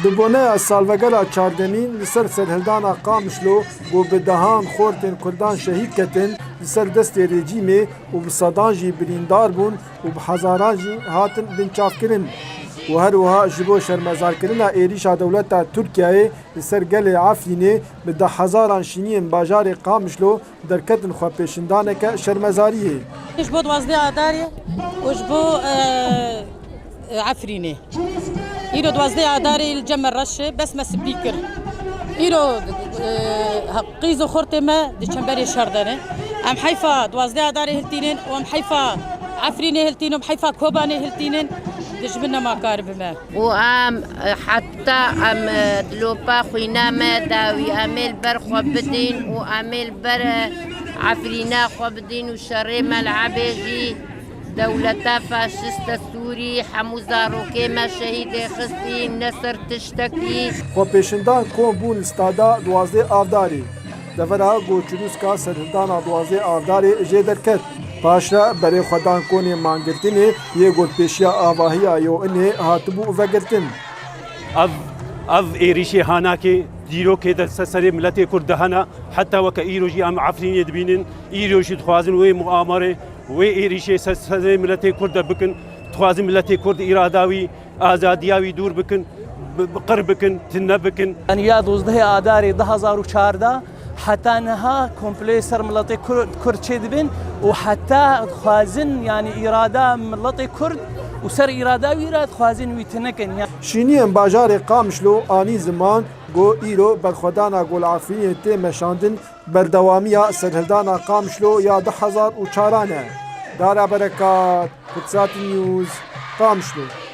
Dibone salvegera çardemîn li ser serhildana Qamişlo got bi dehan xortên Kurdan şehîd ketin li ser destê rejîmê û bi sedan jî birîndar bûn û bi hezaran jî hatin binçavkirin. û her wiha ji bo şermezarkirina êrişa dewleta Tirkiyeyê li ser gelê Efrînê bi 10,000 şîniyên bajarê Qamişlo derketin xwepêşindaneke şermezariyê. Ji bo 12 Adarê û ji bo Efrînê. Îro 12 Adarê li Cemal Reşê bes me spî kir. Îro qîz û xortê me di çemberê şerdanê. Em heyfa 12 Adarê hiltînin û em heyfa Efrînê hiltînin û heyfa Kobanê hiltînin. دجمنا ما قارب ما وام حتى ام دلوبا خوينا ما داوي اميل بر خبدين واميل بر عفرينا خبدين وشري ملعبيجي دولة فاشست سوري حموزة روكيما شهيد خستين نصر تشتكي خۆپêşindan kom bûn li stada 12 Avdarê. Devera goçûnûska serhildana 12 Avdarê jê derket. Paşra berê xwedan konê mangirtinê yê gotpêşiya avahiya Yoînê hatibû vegirtin. Ev êrişê hanakê dîrokê de serê miletê Kurd dihene heta weke îro jî em Efrînê dibînin îro jî dixwazin wê muamerê wê êrişê serê miletê Kurd de bikin dixwazin miletê Kurd îrada wî azadiya wî dûr bikin qir bikin tune bikin. Ya 12 Adarê 2014 حتى نها كومبلي سر ملتي كرد شدبن وحتى خوازن يعني إرادة ملتي كرد وسر إرادة ويراد خوازن ويتنكن شینiyên bajarê Qamişlo anî ziman got îro berxwedana Gulafirînê tê meşandin berdewamiya serhildana Qamişlo ya 2004 e. Dara berekat, Kutsatî News, Qamişlo.